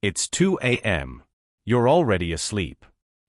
It's 2 a.m. You're already asleep.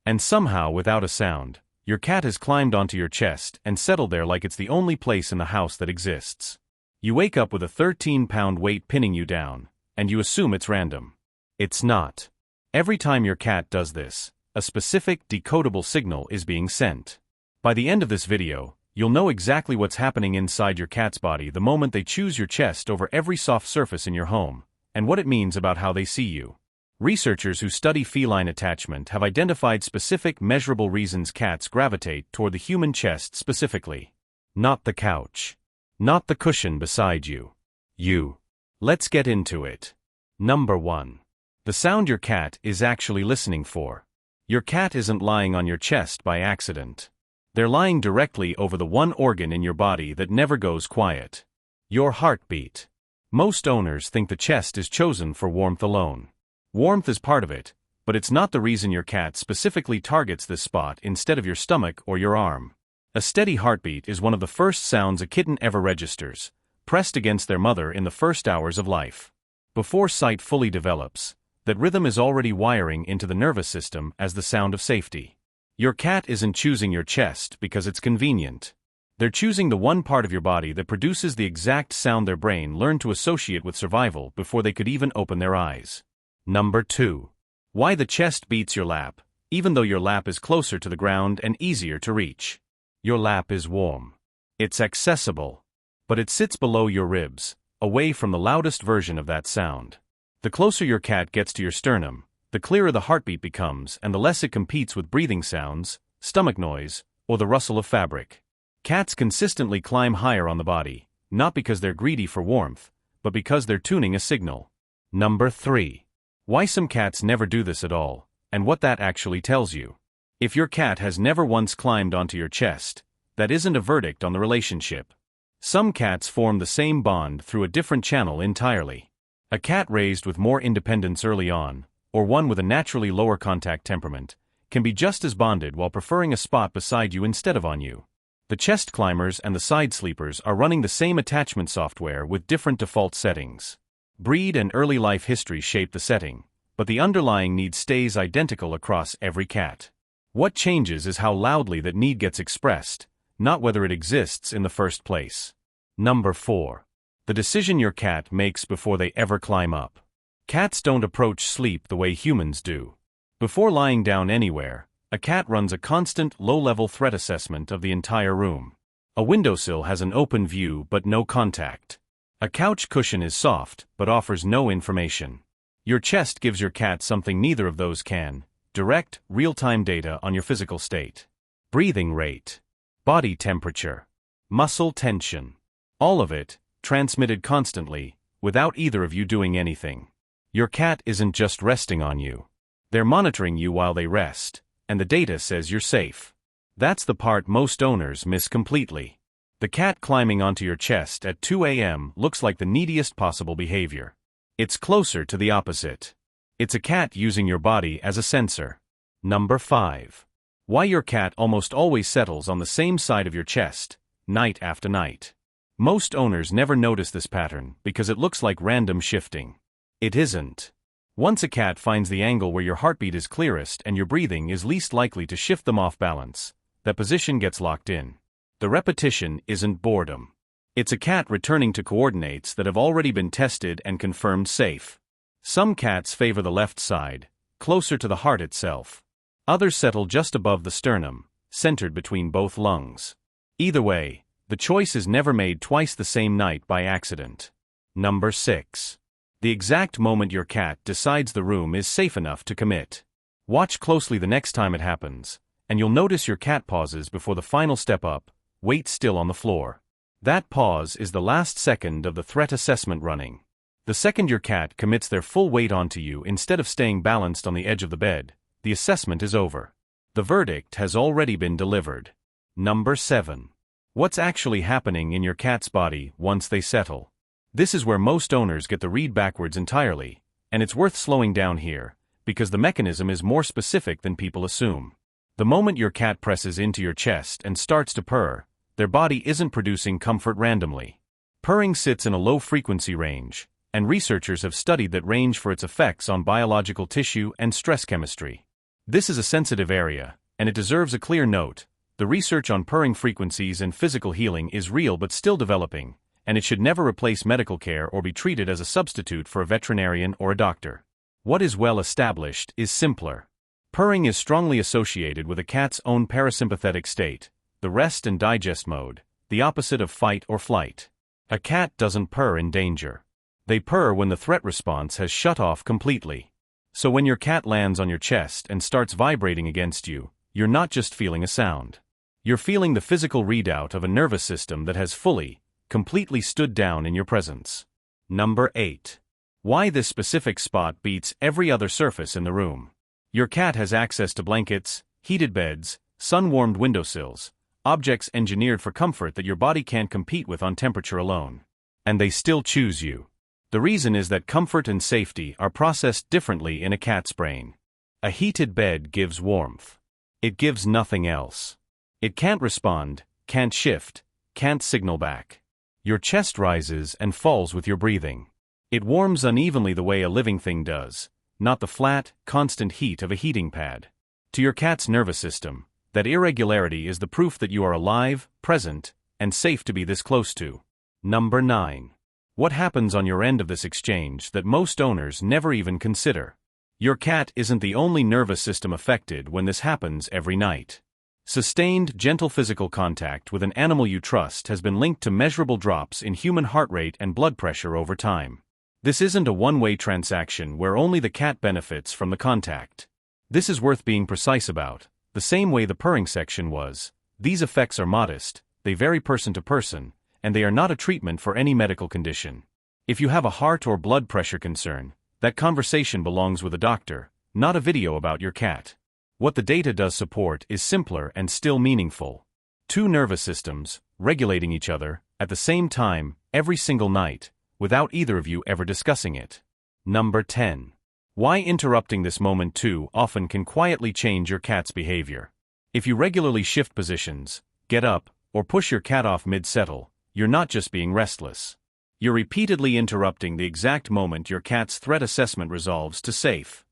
And somehow, without a sound, your cat has climbed onto your chest and settled there like it's the only place in the house that exists. You wake up with a 13-pound weight pinning you down, and you assume it's random. It's not. Every time your cat does this, a specific decodable signal is being sent. By the end of this video, you'll know exactly what's happening inside your cat's body the moment they choose your chest over every soft surface in your home, and what it means about how they see you. Researchers who study feline attachment have identified specific measurable reasons cats gravitate toward the human chest specifically. Not the couch. Not the cushion beside you. You. Let's get into it. Number 1. The sound your cat is actually listening for. Your cat isn't lying on your chest by accident. They're lying directly over the one organ in your body that never goes quiet. Your heartbeat. Most owners think the chest is chosen for warmth alone. Warmth is part of it, but it's not the reason your cat specifically targets this spot instead of your stomach or your arm. A steady heartbeat is one of the first sounds a kitten ever registers, pressed against their mother in the first hours of life. Before sight fully develops, that rhythm is already wiring into the nervous system as the sound of safety. Your cat isn't choosing your chest because it's convenient. They're choosing the one part of your body that produces the exact sound their brain learned to associate with survival before they could even open their eyes. Number 2. Why the chest beats your lap, even though your lap is closer to the ground and easier to reach. Your lap is warm. It's accessible. But it sits below your ribs, away from the loudest version of that sound. The closer your cat gets to your sternum, the clearer the heartbeat becomes and the less it competes with breathing sounds, stomach noise, or the rustle of fabric. Cats consistently climb higher on the body, not because they're greedy for warmth, but because they're tuning a signal. Number 3. Why some cats never do this at all, and what that actually tells you. If your cat has never once climbed onto your chest, that isn't a verdict on the relationship. Some cats form the same bond through a different channel entirely. A cat raised with more independence early on, or one with a naturally lower contact temperament, can be just as bonded while preferring a spot beside you instead of on you. The chest climbers and the side sleepers are running the same attachment software with different default settings. Breed and early life history shape the setting, but the underlying need stays identical across every cat. What changes is how loudly that need gets expressed, not whether it exists in the first place. Number 4. The decision your cat makes before they ever climb up. Cats don't approach sleep the way humans do. Before lying down anywhere, a cat runs a constant, low-level threat assessment of the entire room. A windowsill has an open view but no contact. A couch cushion is soft but offers no information. Your chest gives your cat something neither of those can: direct, real-time data on your physical state. Breathing rate, body temperature, muscle tension. All of it, transmitted constantly, without either of you doing anything. Your cat isn't just resting on you. They're monitoring you while they rest, and the data says you're safe. That's the part most owners miss completely. The cat climbing onto your chest at 2 a.m. looks like the neediest possible behavior. It's closer to the opposite. It's a cat using your body as a sensor. Number 5. Why your cat almost always settles on the same side of your chest, night after night. Most owners never notice this pattern because it looks like random shifting. It isn't. Once a cat finds the angle where your heartbeat is clearest and your breathing is least likely to shift them off balance, that position gets locked in. The repetition isn't boredom. It's a cat returning to coordinates that have already been tested and confirmed safe. Some cats favor the left side, closer to the heart itself. Others settle just above the sternum, centered between both lungs. Either way, the choice is never made twice the same night by accident. Number 6. The exact moment your cat decides the room is safe enough to commit. Watch closely the next time it happens, and you'll notice your cat pauses before the final step up, weight still on the floor. That pause is the last second of the threat assessment running. The second your cat commits their full weight onto you instead of staying balanced on the edge of the bed, the assessment is over. The verdict has already been delivered. Number 7. What's actually happening in your cat's body once they settle? This is where most owners get the read backwards entirely, and it's worth slowing down here, because the mechanism is more specific than people assume. The moment your cat presses into your chest and starts to purr, their body isn't producing comfort randomly. Purring sits in a low frequency range, and researchers have studied that range for its effects on biological tissue and stress chemistry. This is a sensitive area, and it deserves a clear note. The research on purring frequencies and physical healing is real but still developing, and it should never replace medical care or be treated as a substitute for a veterinarian or a doctor. What is well established is simpler. Purring is strongly associated with a cat's own parasympathetic state, the rest and digest mode, the opposite of fight or flight. A cat doesn't purr in danger. They purr when the threat response has shut off completely. So when your cat lands on your chest and starts vibrating against you, you're not just feeling a sound. You're feeling the physical readout of a nervous system that has completely stood down in your presence. Number 8. Why this specific spot beats every other surface in the room. Your cat has access to blankets, heated beds, sun-warmed windowsills, objects engineered for comfort that your body can't compete with on temperature alone. And they still choose you. The reason is that comfort and safety are processed differently in a cat's brain. A heated bed gives warmth. It gives nothing else. It can't respond, can't shift, can't signal back. Your chest rises and falls with your breathing. It warms unevenly the way a living thing does, not the flat, constant heat of a heating pad. To your cat's nervous system, that irregularity is the proof that you are alive, present, and safe to be this close to. Number 9. What happens on your end of this exchange that most owners never even consider? Your cat isn't the only nervous system affected when this happens every night. Sustained, gentle physical contact with an animal you trust has been linked to measurable drops in human heart rate and blood pressure over time. This isn't a one-way transaction where only the cat benefits from the contact. This is worth being precise about, the same way the purring section was. These effects are modest, they vary person to person, and they are not a treatment for any medical condition. If you have a heart or blood pressure concern, that conversation belongs with a doctor, not a video about your cat. What the data does support is simpler and still meaningful. Two nervous systems, regulating each other, at the same time, every single night, without either of you ever discussing it. Number 10. Why interrupting this moment too often can quietly change your cat's behavior. If you regularly shift positions, get up, or push your cat off mid-settle, you're not just being restless. You're repeatedly interrupting the exact moment your cat's threat assessment resolves to safe.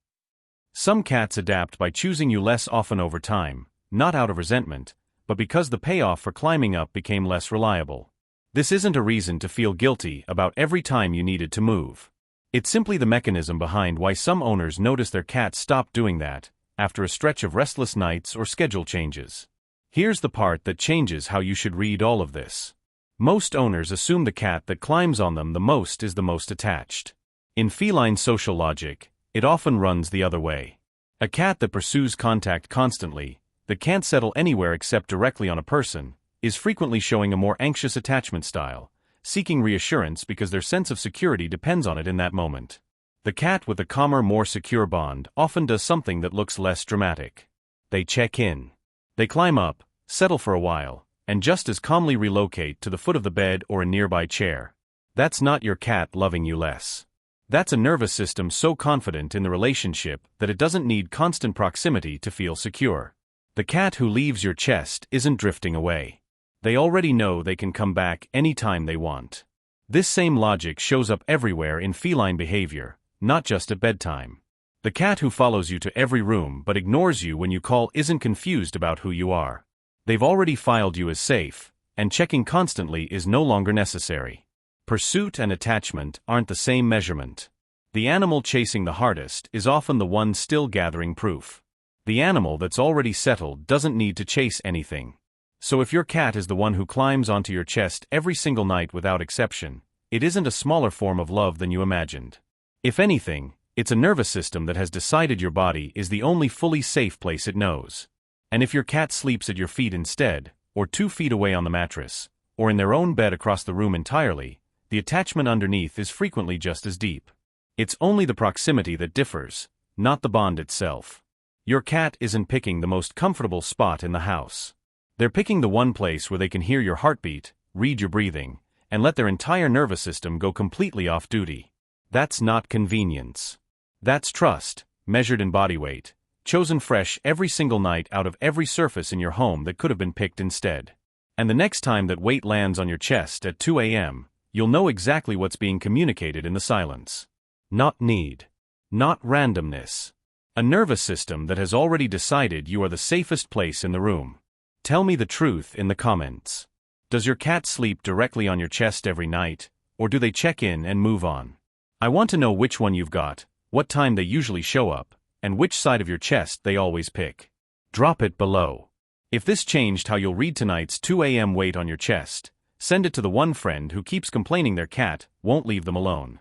Some cats adapt by choosing you less often over time, not out of resentment, but because the payoff for climbing up became less reliable. This isn't a reason to feel guilty about every time you needed to move. It's simply the mechanism behind why some owners notice their cat stop doing that after a stretch of restless nights or schedule changes. Here's the part that changes how you should read all of this. Most owners assume the cat that climbs on them the most is the most attached. In feline social logic, it often runs the other way. A cat that pursues contact constantly, that can't settle anywhere except directly on a person, is frequently showing a more anxious attachment style, seeking reassurance because their sense of security depends on it in that moment. The cat with a calmer, more secure bond often does something that looks less dramatic. They check in. They climb up, settle for a while, and just as calmly relocate to the foot of the bed or a nearby chair. That's not your cat loving you less. That's a nervous system so confident in the relationship that it doesn't need constant proximity to feel secure. The cat who leaves your chest isn't drifting away. They already know they can come back anytime they want. This same logic shows up everywhere in feline behavior, not just at bedtime. The cat who follows you to every room but ignores you when you call isn't confused about who you are. They've already filed you as safe, and checking constantly is no longer necessary. Pursuit and attachment aren't the same measurement. The animal chasing the hardest is often the one still gathering proof. The animal that's already settled doesn't need to chase anything. So if your cat is the one who climbs onto your chest every single night without exception, it isn't a smaller form of love than you imagined. If anything, it's a nervous system that has decided your body is the only fully safe place it knows. And if your cat sleeps at your feet instead, or 2 feet away on the mattress, or in their own bed across the room entirely, the attachment underneath is frequently just as deep. It's only the proximity that differs, not the bond itself. Your cat isn't picking the most comfortable spot in the house. They're picking the one place where they can hear your heartbeat, read your breathing, and let their entire nervous system go completely off duty. That's not convenience. That's trust, measured in body weight, chosen fresh every single night out of every surface in your home that could have been picked instead. And the next time that weight lands on your chest at 2 a.m., You'll know exactly what's being communicated in the silence. Not need. Not randomness. A nervous system that has already decided you are the safest place in the room. Tell me the truth in the comments. Does your cat sleep directly on your chest every night, or do they check in and move on? I want to know which one you've got, what time they usually show up, and which side of your chest they always pick. Drop it below. If this changed how you'll read tonight's 2 a.m. weight on your chest, send it to the one friend who keeps complaining their cat won't leave them alone.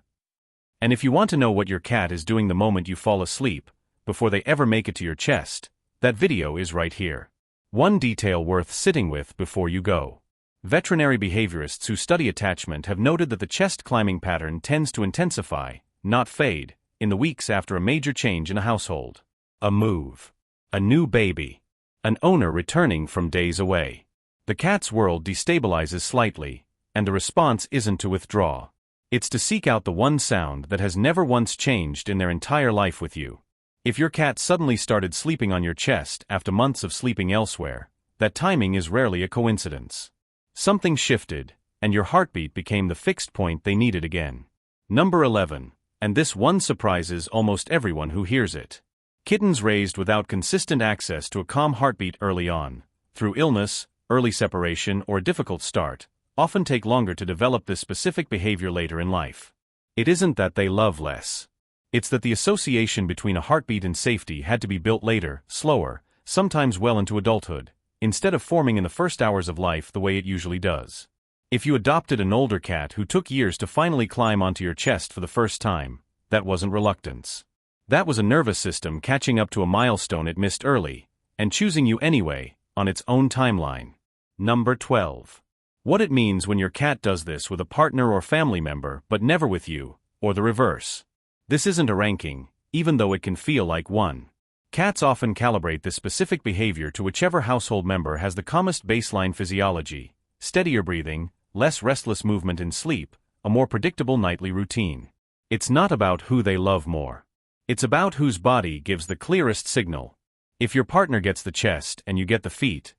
And if you want to know what your cat is doing the moment you fall asleep, before they ever make it to your chest, that video is right here. One detail worth sitting with before you go. Veterinary behaviorists who study attachment have noted that the chest climbing pattern tends to intensify, not fade, in the weeks after a major change in a household. A move. A new baby. An owner returning from days away. The cat's world destabilizes slightly, and the response isn't to withdraw. It's to seek out the one sound that has never once changed in their entire life with you. If your cat suddenly started sleeping on your chest after months of sleeping elsewhere, that timing is rarely a coincidence. Something shifted, and your heartbeat became the fixed point they needed again. Number 11, and this one surprises almost everyone who hears it. Kittens raised without consistent access to a calm heartbeat early on, through illness, early separation, or a difficult start, often take longer to develop this specific behavior later in life. It isn't that they love less. It's that the association between a heartbeat and safety had to be built later, slower, sometimes well into adulthood, instead of forming in the first hours of life the way it usually does. If you adopted an older cat who took years to finally climb onto your chest for the first time, that wasn't reluctance. That was a nervous system catching up to a milestone it missed early, and choosing you anyway, on its own timeline. Number 12. What it means when your cat does this with a partner or family member but never with you, or the reverse. This isn't a ranking, even though it can feel like one. Cats often calibrate this specific behavior to whichever household member has the calmest baseline physiology, steadier breathing, less restless movement in sleep, a more predictable nightly routine. It's not about who they love more. It's about whose body gives the clearest signal. If your partner gets the chest and you get the feet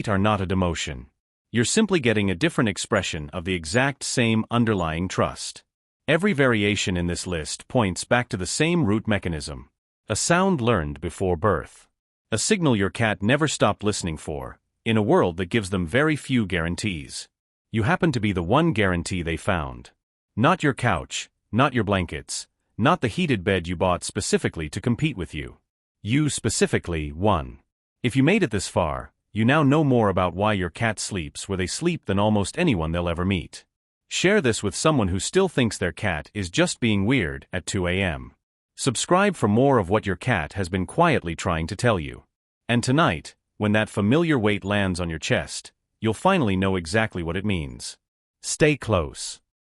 are not a demotion. You're simply getting a different expression of the exact same underlying trust. Every variation in this list points back to the same root mechanism. A sound learned before birth. A signal your cat never stopped listening for, in a world that gives them very few guarantees. You happen to be the one guarantee they found. Not your couch, not your blankets, not the heated bed you bought specifically to compete with you. You specifically won. If you made it this far, you now know more about why your cat sleeps where they sleep than almost anyone they'll ever meet. Share this with someone who still thinks their cat is just being weird at 2 a.m. Subscribe for more of what your cat has been quietly trying to tell you. And tonight, when that familiar weight lands on your chest, you'll finally know exactly what it means. Stay close.